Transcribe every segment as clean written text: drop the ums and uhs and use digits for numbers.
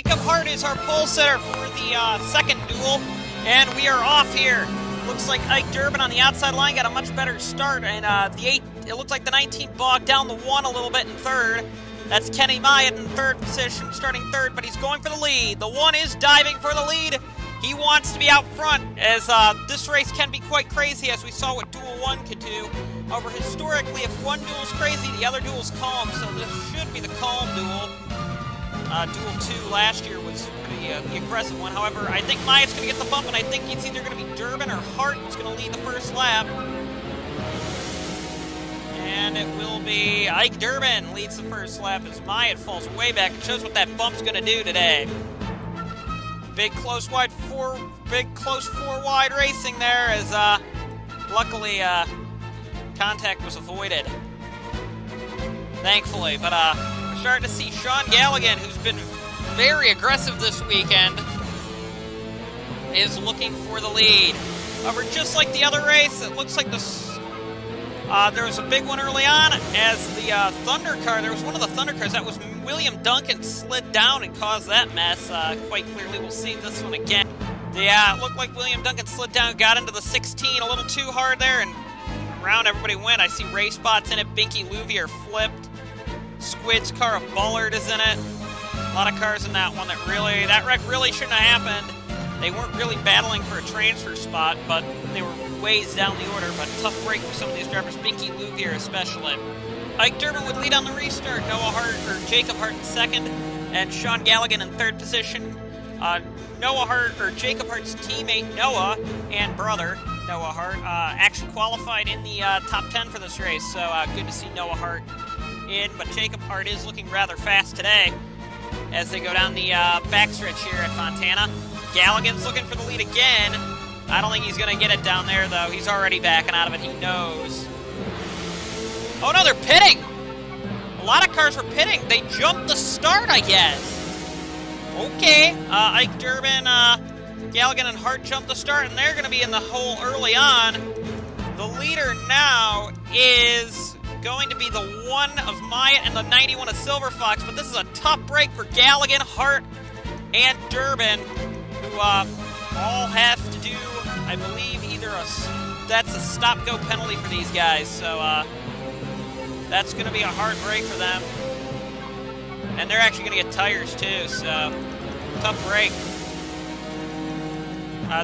Jacob Hart is our pole sitter for the second duel, and we are off here. Looks like Ike Durbin on the outside line got a much better start, and it looks like the 19 bogged down the 1 a little bit in third. That's Kenny Myatt in third position, starting third, but he's going for the lead. The 1 is diving for the lead. He wants to be out front, as this race can be quite crazy, as we saw what Duel 1 could do. However, historically, if one duel's crazy, the other duel's calm, so this should be the calm duel. Duel 2 last year was the aggressive one. However, I think Myatt's going to get the bump, and I think it's either going to be Durbin or Hart who's going to lead the first lap. And it will be Ike Durbin leads the first lap as Myatt falls way back. It shows what that bump's going to do today. Big close four wide racing there, as luckily contact was avoided. Thankfully, but we're starting to see Sean Galligan, who's been very aggressive this weekend, is looking for the lead. However, just like the other race, it looks like there was a big one early on, as the Thunder car, there was one of the Thunder cars, that was William Duncan, slid down and caused that mess. Quite clearly, we'll see this one again. Yeah, it looked like William Duncan slid down, got into the 16 a little too hard there, and around everybody went. I see race spots in it. Binky Louvier flipped. Squid's car, a Bullard, is in it. A lot of cars in that one that wreck really shouldn't have happened. They weren't really battling for a transfer spot, but they were ways down the order. But tough break for some of these drivers, Binky Louvier especially. Ike Durbin would lead on the restart. Jacob Hart in second, and Sean Galligan in third position. Jacob Hart's teammate Noah and brother Noah Hart actually qualified in the top 10 for this race. So good to see Noah Hart in. But Jacob Hart is looking rather fast today as they go down the backstretch here at Fontana. Galligan's looking for the lead again. I don't think he's going to get it down there, though. He's already backing out of it. He knows. Oh, no, they're pitting. A lot of cars were pitting. They jumped the start, I guess. Okay. Ike Durbin, Galligan, and Hart jumped the start, and they're going to be in the hole early on. The leader now is going to be the 1 of Myatt and the 91 of Silver Fox, but this is a tough break for Galligan, Hart, and Durbin, who all have to do, I believe, that's a stop-go penalty for these guys, so that's going to be a hard break for them. And they're actually going to get tires, too, so tough break.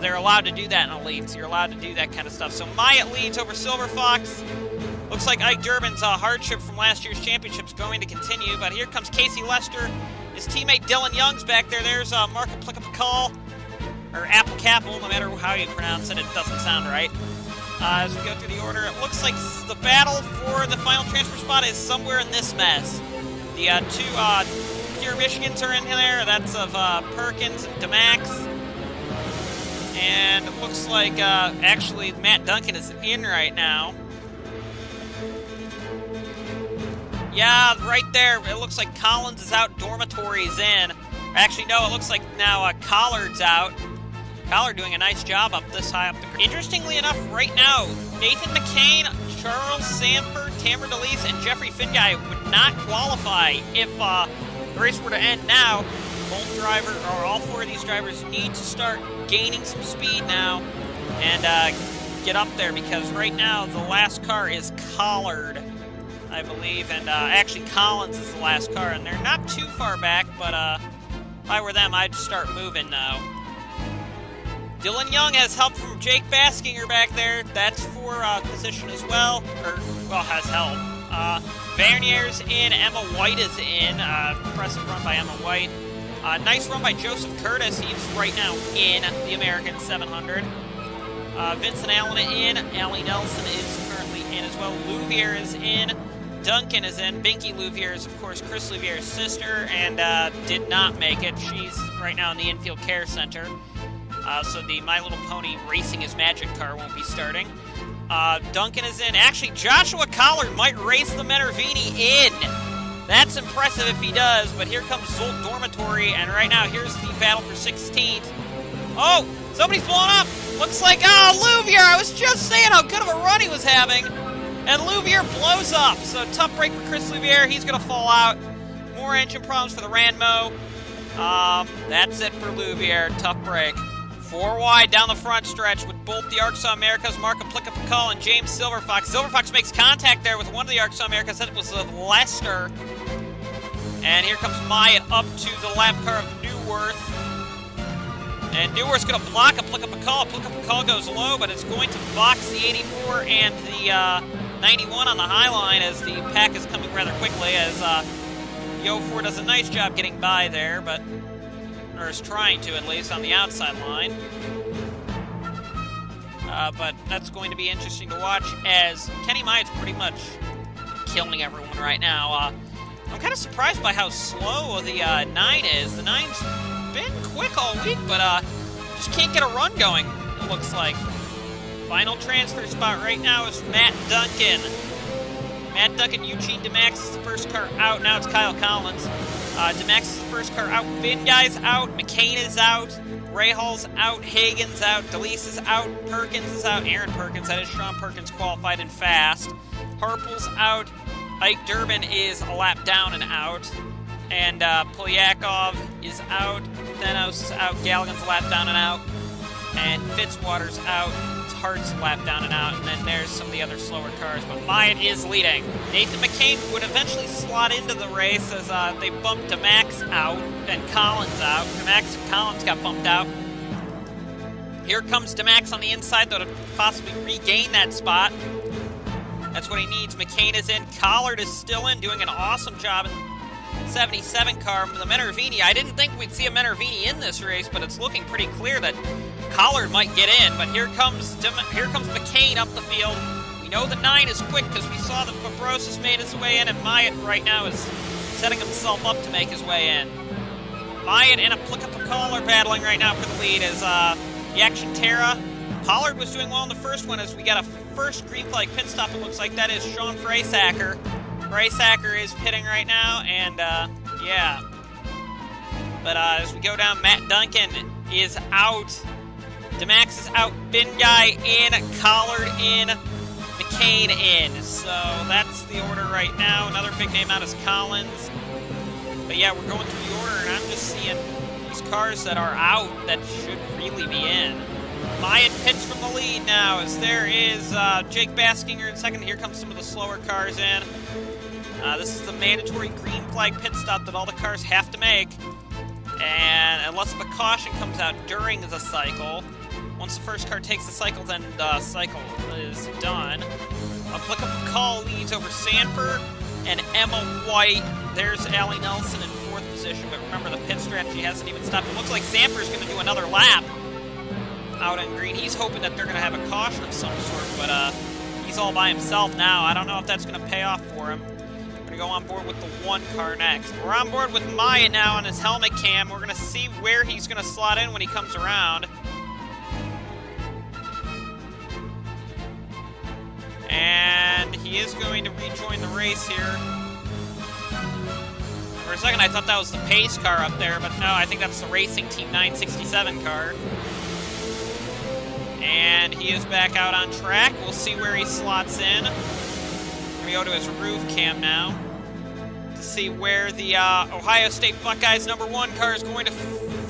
They're allowed to do that in elites. You're allowed to do that kind of stuff. So Myatt leads over Silver Fox. Looks like Ike Durbin's hardship from last year's championship is going to continue, but here comes Casey Lester. His teammate Dylan Young's back there. There's Mark Applicapakal, or Applecapple, no matter how you pronounce it, it doesn't sound right. As we go through the order, it looks like the battle for the final transfer spot is somewhere in this mess. The two Pure Michigans are in there. That's of Perkins and DeMax. And it looks like actually Matt Duncan is in right now. Yeah, right there. It looks like Collins is out. Dormitory's in. Actually, no, it looks like now Collard's out. Collard doing a nice job up this high up the grid. Interestingly enough, right now, Nathan McCain, Charles Sanford, Tamara DeLise, and Jeffrey Finguy would not qualify if the race were to end now. All 4 of these drivers need to start gaining some speed now and get up there, because right now the last car is Collard, I believe, and actually Collins is the last car, and they're not too far back, but if I were them, I'd start moving now. Dylan Young has help from Jake Baskinger back there. That's for position as well, has help. Vernier's in, Emma White is in. Impressive run by Emma White. Nice run by Joseph Curtis. He's right now in the American 700. Vincent Allen in. Allie Nelson is currently in as well. Louvier is in. Duncan is in. Binky Louvier is, of course, Chris Louvier's sister, and did not make it. She's right now in the infield care center. So the My Little Pony Racing His Magic car won't be starting. Duncan is in. Actually, Joshua Collard might race the Menervini in. That's impressive if he does, but here comes Zolt Dormitory, and right now, here's the battle for 16th. Oh, somebody's blowing up. Looks like, Louvier, I was just saying how good of a run he was having. And Louvier blows up, so tough break for Chris Louvier. He's going to fall out. More engine problems for the Ranmo. That's it for Louvier. Tough break. 4 wide down the front stretch with both the ARCSOA Americas, Mark Applica-Pakal and James Silverfox. Silverfox makes contact there with one of the ARCSOA Americas. That was Lester. And here comes Myatt up to the lap car of Newworth. And Newworth's going to block Applica-Pakal. Applica-Pakal goes low, but it's going to box the 84 and the 91 on the high line as the pack is coming rather quickly, as the 04 does a nice job getting by there, but or is trying to, at least, on the outside line. But that's going to be interesting to watch, as Kenny Myatt's pretty much killing everyone right now. I'm kind of surprised by how slow the 9 is. The 9's been quick all week, but just can't get a run going, it looks like. Final transfer spot right now is Matt Duncan. Matt Duncan, Eugene DeMax is the first car out. Now it's Kyle Collins. DeMax is the first car out. Bin Guy's out. McCain is out. Rahall's out. Hagen's out. DeLeese is out. Perkins is out. Aaron Perkins, that is Sean Perkins, qualified and fast. Harple's out. Ike Durbin is a lap down and out. And Polyakov is out. Thenos is out. Galligan's a lap down and out. And Fitzwater's out. Hart's lap down and out, and then there's some of the other slower cars, but Myatt is leading. Nathan McCain would eventually slot into the race as they bumped DeMax out and Collins out. DeMax and Collins got bumped out. Here comes DeMax on the inside, though, to possibly regain that spot. That's what he needs. McCain is in. Collard is still in, doing an awesome job in 77 car. The Menervini, I didn't think we'd see a Menervini in this race, but it's looking pretty clear that Collard might get in, but here comes McCain up the field. We know the 9 is quick because we saw that Fabrosis made his way in, and Myatt right now is setting himself up to make his way in. Myatt and Applica-Pakal are battling right now for the lead as the Action Terra. Pollard was doing well in the first one as we got a first green flag pit stop. It looks like that is Sean Freisacker. Freisacker is pitting right now, and yeah. But as we go down, Matt Duncan is out. DeMax is out, Bin Guy in, Collard in, McCain in. So that's the order right now. Another big name out is Collins. But yeah, we're going through the order, and I'm just seeing these cars that are out that should really be in. Myatt pits from the lead now, as there is Jake Baskinger in second. Here comes some of the slower cars in. This is the mandatory green flag pit stop that all the cars have to make. And unless a caution comes out during the cycle, once the first car takes the cycle, then the cycle is done. Applica-Pakal leads over Sanford and Emma White. There's Allie Nelson in 4th position, but remember the pit strategy hasn't even stopped. It looks like Sanford's going to do another lap out on green. He's hoping that they're going to have a caution of some sort, but he's all by himself now. I don't know if that's going to pay off for him. We're going to go on board with the 1 car next. We're on board with Myatt now on his helmet cam. We're going to see where he's going to slot in when he comes around. And he is going to rejoin the race here. For a second, I thought that was the pace car up there, but no, I think that's the Racing Team 967 car. And he is back out on track. We'll see where he slots in. We go to his roof cam now to see where the Ohio State Buckeyes #1 car is going to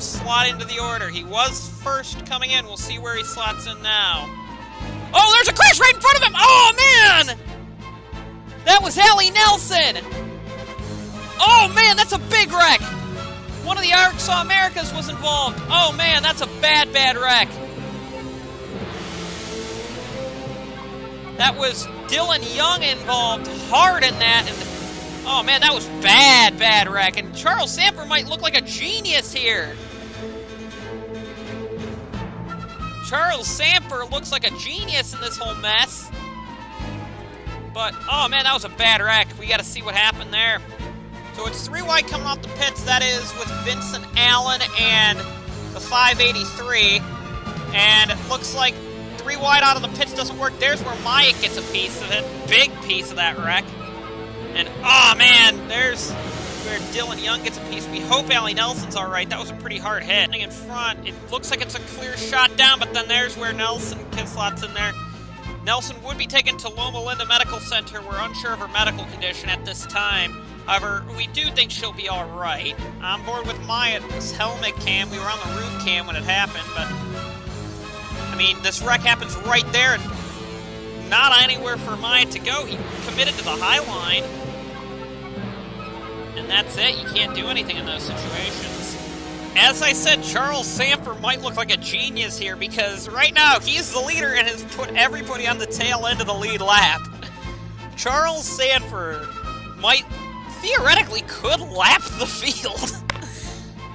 slot into the order. He was first coming in. We'll see where he slots in now. Oh, there's a crash right in front of him! Oh, man! That was Allie Nelson! Oh, man, that's a big wreck! One of the ARCSOA Americas was involved. Oh, man, that's a bad, bad wreck. That was Dylan Young involved hard in that. And oh, man, that was bad, bad wreck. And Charles Samper might look like a genius here. Charles Samper looks like a genius in this whole mess. But, oh man, that was a bad wreck. We got to see what happened there. So it's 3 wide coming off the pits. That is with Vincent Allen and the 583. And it looks like 3 wide out of the pits doesn't work. There's where Myatt gets a piece of it. Big piece of that wreck. And, oh man, there's where Dylan Young gets a piece. We hope Allie Nelson's all right. That was a pretty hard hit. In front, it looks like it's a clear shot down, but then there's where Nelson slots in there. Nelson would be taken to Loma Linda Medical Center. We're unsure of her medical condition at this time. However, we do think she'll be alright. On board with Maya's helmet cam. We were on the roof cam when it happened, but... I mean, this wreck happens right there, and not anywhere for Maya to go. He committed to the high line. And that's it. You can't do anything in those situations. As I said, Charles Sanford might look like a genius here, because right now he's the leader and has put everybody on the tail end of the lead lap. Charles Sanford theoretically could lap the field.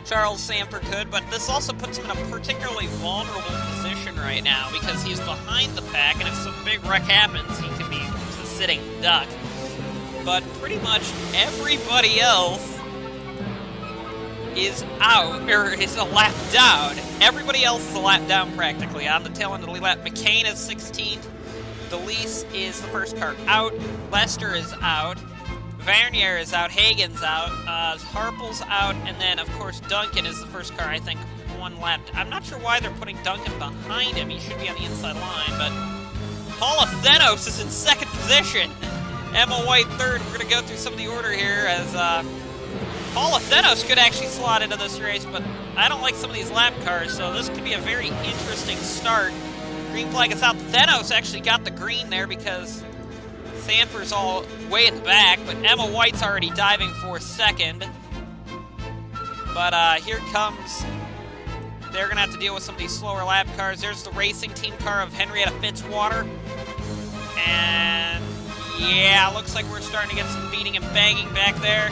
Charles Sanford could, but this also puts him in a particularly vulnerable position right now, because he's behind the pack, and if some big wreck happens, he could be a sitting duck. But pretty much everybody else is out, or is a lap down. Everybody else is a lap down practically. On the tail end of the lead lap, McCain is 16th. Delise is the first car out. Lester is out. Vernier is out. Hagen's out. Harple's out. And then, of course, Duncan is the first car, I think, one lap. I'm not sure why they're putting Duncan behind him. He should be on the inside line, but Paula Thenos is in second position. Emma White third. We're going to go through some of the order here as Paula Thenos could actually slot into this race, but I don't like some of these lap cars, so this could be a very interesting start. Green flag is out. Thenos actually got the green there because Sanford's all way at the back, but Emma White's already diving for second. But here comes... They're going to have to deal with some of these slower lap cars. There's the racing team car of Henrietta Fitzwater. And yeah, looks like we're starting to get some beating and banging back there.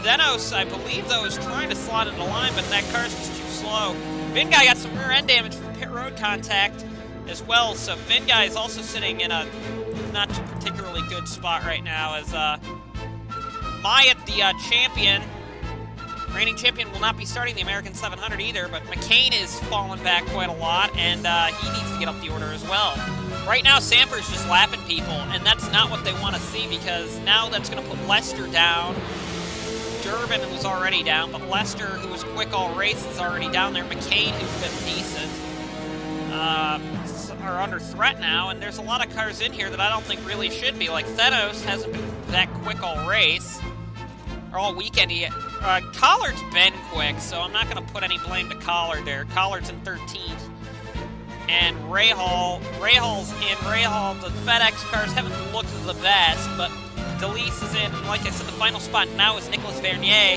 Zenos, I believe, though, is trying to slot into the line, but that car's just too slow. Vinguy got some rear end damage from pit road contact as well, so Vinguy is also sitting in a not particularly good spot right now as Maya, the champion, reigning champion, will not be starting the American 700 either, but McCain is falling back quite a lot, and he needs to get up the order as well. Right now, Sanford's just lapping people, and that's not what they want to see, because now that's going to put Lester down. Durbin was already down, but Lester, who was quick all race, is already down there. McCain, who's been decent, are under threat now, and there's a lot of cars in here that I don't think really should be. Like, Thenos hasn't been that quick all race, or all weekend. Collard's been quick, so I'm not going to put any blame to Collard there. Collard's in 13th. And Rahal, the FedEx cars haven't looked the best, but Delise is in, like I said, the final spot now is Nicholas Vernier.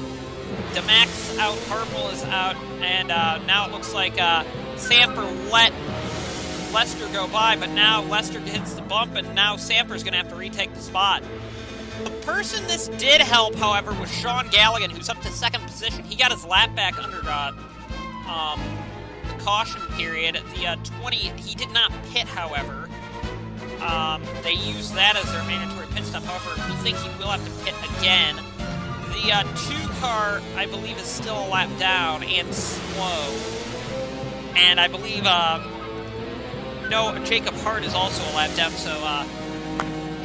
Demax out, Harple is out, and now it looks like Sanford let Lester go by, but now Lester hits the bump, and now Sanford's going to have to retake the spot. The person this did help, however, was Sean Galligan, who's up to second position. He got his lap back under the caution period. The 20, he did not pit, however. They use that as their mandatory pit stop. However, we think he will have to pit again. The 2-car, I believe, is still a lap down and slow. And I believe, Jacob Hart is also a lap down, so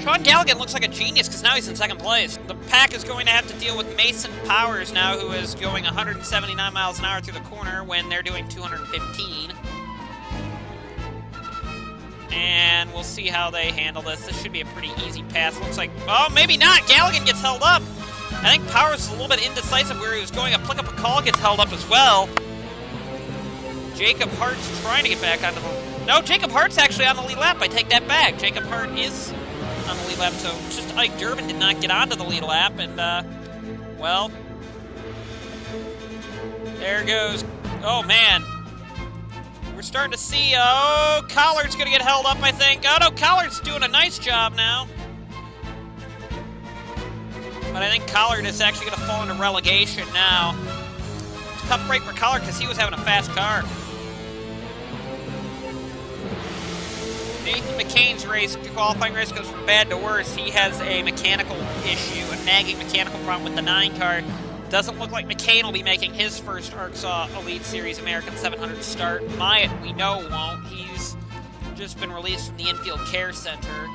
Sean Galligan looks like a genius because now he's in second place. The pack is going to have to deal with Mason Powers now, who is going 179 miles an hour through the corner when they're doing 215. And we'll see how they handle this. This should be a pretty easy pass. Looks like, oh, maybe not. Galligan gets held up. I think Powers is a little bit indecisive where he was going. A Pick Up a Call gets held up as well. Jacob Hart's trying to get back onto the... No, Jacob Hart's actually on the lead lap. I take that back. Jacob Hart is on the lead lap, so just Ike Durbin did not get onto the lead lap, and, well, there goes... Oh, man. We're starting to see, oh, Collard's going to get held up, I think. Oh, no, Collard's doing a nice job now. But I think Collard is actually going to fall into relegation now. It's a tough break for Collard because he was having a fast car. Nathan McCain's qualifying race goes from bad to worse. He has a mechanical issue, a nagging mechanical problem with the 9 car. Doesn't look like McCain will be making his first ARCSOA Elite Series American 700 start. Myatt, we know, won't. He's just been released from the Infield Care Center,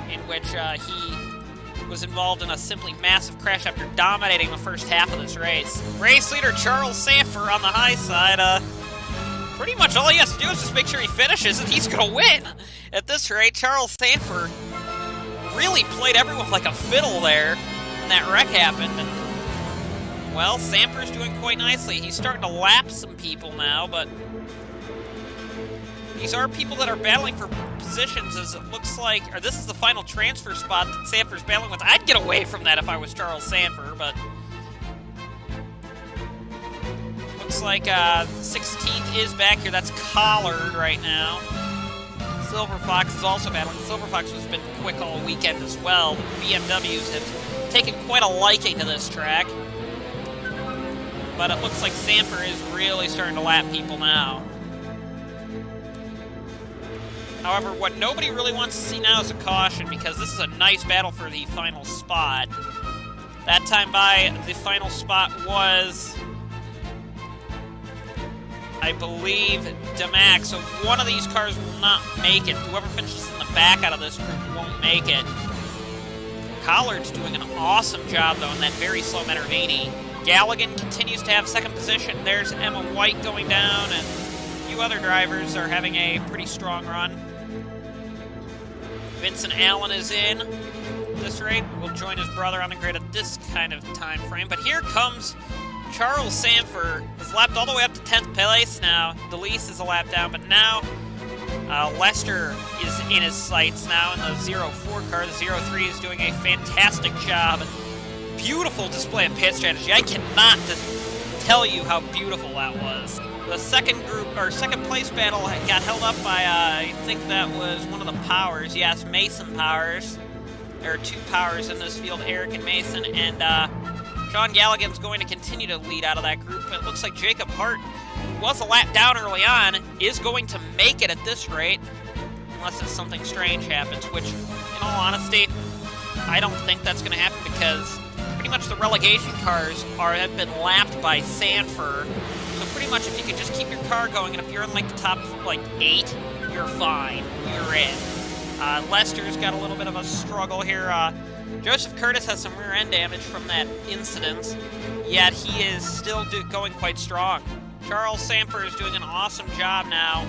in which he was involved in a simply massive crash after dominating the first half of this race. Race leader Charles Sanford on the high side. pretty much all he has to do is just make sure he finishes, and he's going to win. At this rate, Charles Sanford really played everyone like a fiddle there when that wreck happened. And, well, Sanford's doing quite nicely. He's starting to lap some people now, but these are people that are battling for positions, as it looks like, or this is the final transfer spot that Sanford's battling with. I'd get away from that if I was Charles Sanford, but looks like 16th is back here. That's Collard right now. Silver Fox is also battling. Silver Fox has been quick all weekend as well. The BMWs have taken quite a liking to this track. But it looks like Sanford is really starting to lap people now. However, what nobody really wants to see now is a caution, because this is a nice battle for the final spot. That time by, the final spot was, I believe, Demac. So one of these cars will not make it. Whoever finishes in the back out of this group won't make it. Collard's doing an awesome job, though, in that very slow Menervini. Galligan continues to have second position. There's Emma White going down, and a few other drivers are having a pretty strong run. Vincent Allen is in. At this rate, will join his brother on the grid at this kind of time frame. But here comes Charles Sanford. Has lapped all the way up to 10th place now. DeLeese is a lap down, but now Lester is in his sights now in the 04 car. The 03 is doing a fantastic job. Beautiful display of pit strategy. I cannot tell you how beautiful that was. The second group, or second place battle got held up by, I think that was one of the Powers. Yes, Mason Powers. There are two Powers in this field, Eric and Mason, and Sean Galligan's going to continue to lead out of that group. But it looks like Jacob Hart, who was a lap down early on, is going to make it at this rate, unless something strange happens, which, in all honesty, I don't think that's going to happen, because pretty much the relegation cars have been lapped by Sanford. So pretty much if you could just keep your car going, and if you're in like the top 8, you're fine. You're in. Lester's got a little bit of a struggle here. Joseph Curtis has some rear end damage from that incident, yet he is still going quite strong. Charles Sanford is doing an awesome job now.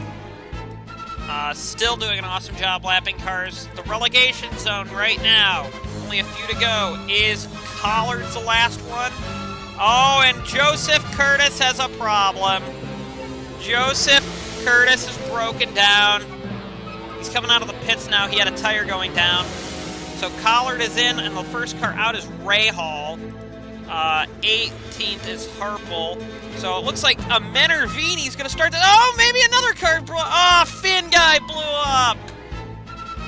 Still doing an awesome job lapping cars. The relegation zone right now, only a few to go, is Collard's the last one. Oh, and Joseph Curtis has a problem. Joseph Curtis is broken down. He's coming out of the pits now. He had a tire going down. So Collard is in, and the first car out is Ray Hall. 18th is Harple. So it looks like a Menervini's going to start to... Oh, maybe another car blew up. Oh, Finn Guy blew up.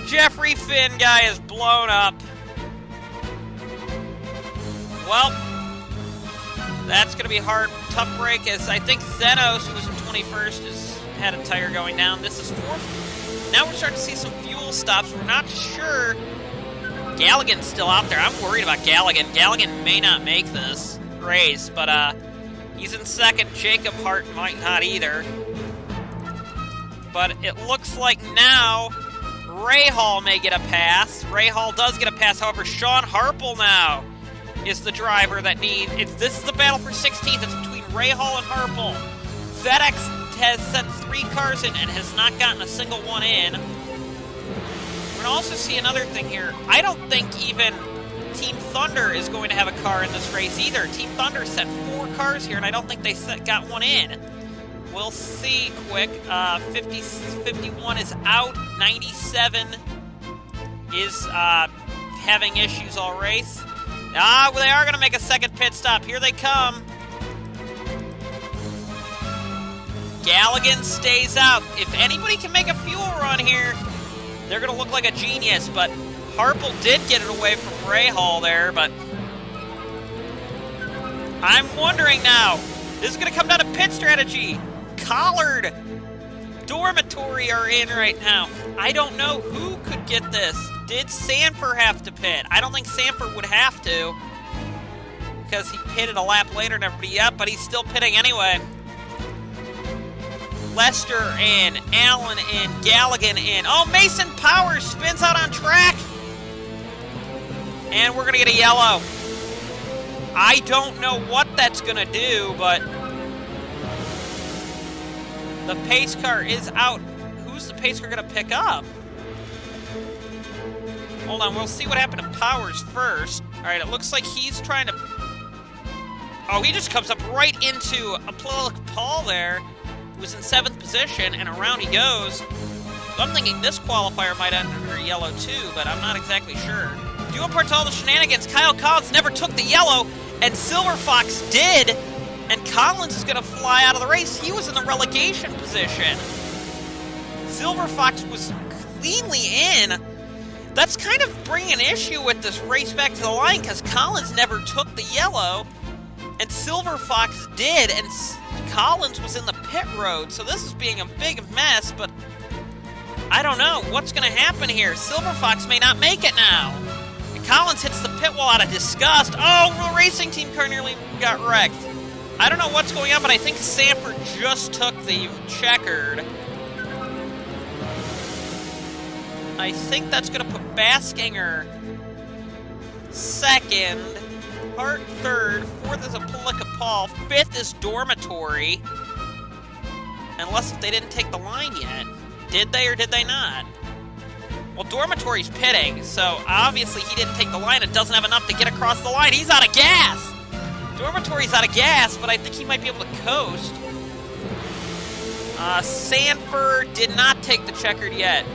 Jeffrey Finn Guy is blown up. Well, that's going to be hard. Tough break, as I think Zenos, who was in 21st, has had a tire going down. This is 4th. Now we're starting to see some fuel stops. We're not sure. Galligan's still out there. I'm worried about Galligan. Galligan may not make this race, but he's in second. Jacob Hart might not either. But it looks like now Ray Hall may get a pass. Ray Hall does get a pass. However, Sean Harple now is the driver that needs... This is the battle for 16th. It's between Ray Hall and Harple. FedEx has sent 3 cars in and has not gotten a single one in. We're going to also see another thing here. I don't think even Team Thunder is going to have a car in this race either. Team Thunder sent 4 cars here, and I don't think they got one in. We'll see quick. 51 is out. 97 is having issues all race. Well, they are going to make a second pit stop. Here they come. Galligan stays out. If anybody can make a fuel run here, they're going to look like a genius. But Harple did get it away from Ray Hall there, but I'm wondering now. This is going to come down to pit strategy. Collard, Dormitory are in right now. I don't know who could get this. Did Sanford have to pit? I don't think Sanford would have to, because he pitted a lap later than everybody up, but he's still pitting anyway. Lester in, Allen in, Galligan in. Oh, Mason Powers spins out on track. And we're going to get a yellow. I don't know what that's going to do, but The pace car is out. Who's the pace car going to pick up? Hold on, we'll see what happened to Powers first. All right, it looks like he's trying to... Oh, he just comes up right into a Paul there, who's in 7th position, and around he goes. I'm thinking this qualifier might end under yellow too, but I'm not exactly sure. Due in part to all the shenanigans, Kyle Collins never took the yellow, and Silver Fox did, and Collins is going to fly out of the race. He was in the relegation position. Silver Fox was cleanly in. That's kind of bringing an issue with this race back to the line, because Collins never took the yellow, and Silver Fox did, and Collins was in the pit road, so this is being a big mess, but I don't know what's going to happen here. Silver Fox may not make it now. And Collins hits the pit wall out of disgust. Oh, the racing team car nearly got wrecked. I don't know what's going on, but I think Sanford just took the checkered. I think that's going to put Baskinger second, Hart third, fourth is a Paul, fifth is Dormitory. Unless they didn't take the line yet. Did they or did they not? Well, Dormitory's pitting, so obviously he didn't take the line and doesn't have enough to get across the line. He's out of gas! Dormitory's out of gas, but I think he might be able to coast. Sanford did not take the checkered yet.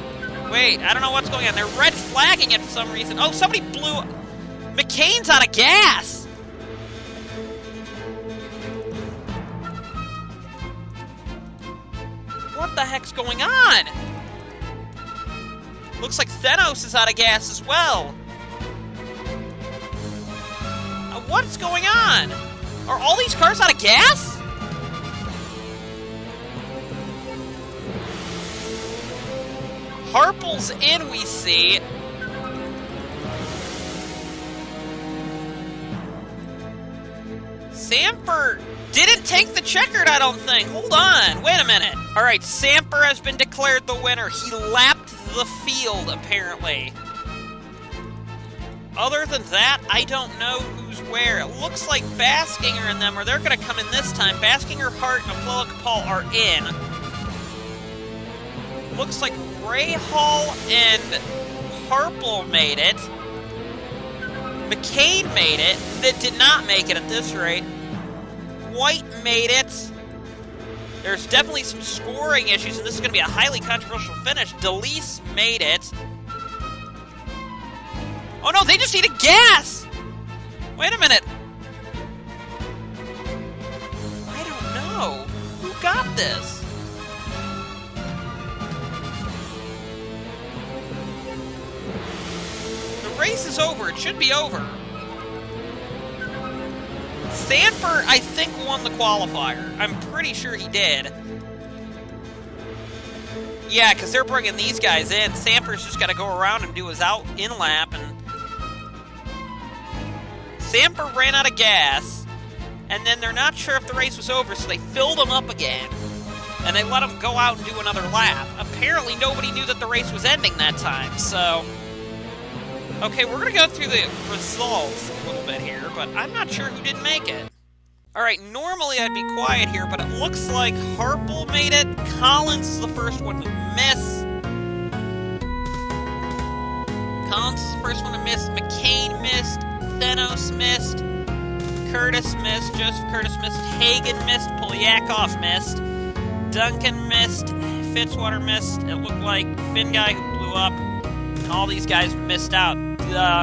Wait, I don't know what's going on. They're red flagging it for some reason. Oh, somebody blew... McCain's out of gas! What the heck's going on? Looks like Thenos is out of gas as well. What's going on? Are all these cars out of gas? Harple's in, we see. Samper didn't take the checkered, I don't think. Hold on, wait a minute. All right, Samper has been declared the winner. He lapped the field, apparently. Other than that, I don't know who's where. It looks like Baskinger and them, or they're going to come in this time. Baskinger, Hart, and Paul are in. Looks like Ray Hall and Harple made it. McCain made it. That did not make it at this rate. White made it. There's definitely some scoring issues, and this is going to be a highly controversial finish. DeLeese made it. Oh no, they just needed gas! Wait a minute. I don't know. Who got this? The race is over. It should be over. Sanford, I think, won the qualifier. I'm pretty sure he did. Yeah, because they're bringing these guys in. Sanford's just got to go around and do his in-lap, and Sanford ran out of gas, and then they're not sure if the race was over, so they filled him up again, and they let him go out and do another lap. Apparently, nobody knew that the race was ending that time, so... Okay, we're going to go through the results a little bit here, but I'm not sure who didn't make it. Alright, normally I'd be quiet here, but it looks like Harple made it. Collins is the first one to miss. Collins is the first one to miss. McCain missed. Thenos missed. Curtis missed. Joseph Curtis missed. Hagen missed. Polyakov missed. Duncan missed. Fitzwater missed. It looked like Finn guy who blew up. And all these guys missed out.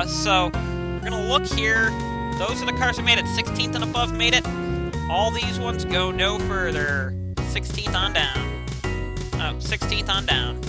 So we're going to look here. Those are the cars who made it. 16th and above made it. All these ones go no further. 16th on down. Oh, 16th on down.